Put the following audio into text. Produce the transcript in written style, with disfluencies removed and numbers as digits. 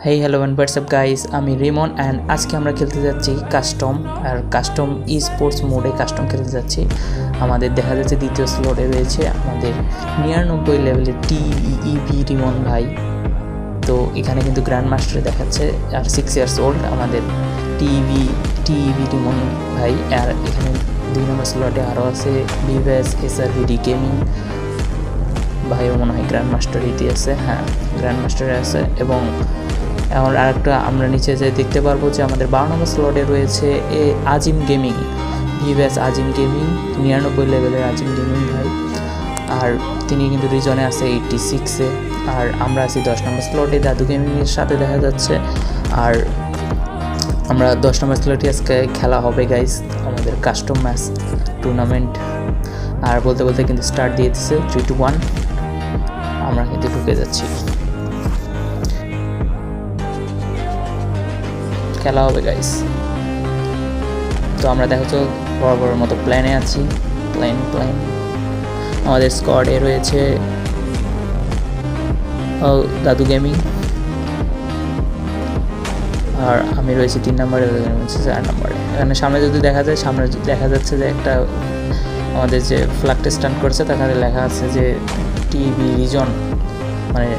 Hey hello and WhatsApp guys, আমি Rimon and আজকে আমরা খেলতে যাচ্ছি কাস্টম। আর কাস্টম ই স্পোর্টস মোডে কাস্টম খেলতে যাচ্ছি। আমাদের দেখা যাচ্ছে দ্বিতীয় স্লটে রয়েছে আমাদের 99 লেভেলের টিইভি রিমন ভাই। তো এখানে কিন্তু গ্র্যান্ড মাস্টারে দেখাচ্ছে আর 6 ইয়ার্স ওল্ড আমাদের টিইভি রিমন ভাই। আর এখানে 2 নম্বর স্লটে আরও আছে ভিভ্যাস SRVD গেমিং ভাইও মনে হয় গ্র্যান্ড মাস্টারিতে আছে। হ্যাঁ, গ্র্যান্ড মাস্টারে আছে। এবং এখন আরেকটা আমরা নিচে যে দেখতে পারবো যে আমাদের 12 নম্বর স্লটে রয়েছে আজিম গেমিং, ভিভ্যাস আজিম গেমিং, 99 লেভেলের আজিম গেমিং ভাই। আর তিনি কিন্তু রিজনে আছে 86-এ। আর আমরা আছি 10 নম্বর স্লটে দাদু গেমিংয়ের সাথে দেখা যাচ্ছে। আর আমরা 10 নম্বর স্লটে আজকে খেলা হবে গাইস, আমাদের কাস্টম ম্যাচ টুর্নামেন্ট। আর বলতে বলতে কিন্তু স্টার্ট দিয়ে দিচ্ছে 3, 2, 1। আমরা কিন্তু ঢুকে যাচ্ছি, খেলা হবে গাইস। তো আমরা দেখো তো বড় মতো প্ল্যানে আছি, প্ল্যান আমাদের স্কোয়াডে রয়েছে দাদু গেমিং, আর আমি রয়েছি 3 নম্বরে, 4 নম্বরে। এখানে সামনে যদি দেখা যায়, সামনে দেখা যাচ্ছে যে একটা আমাদের যে ফ্ল্যাগটা স্ট্যান্ড করছে তাখানে লেখা আছে যে টিভি রিজন, মানে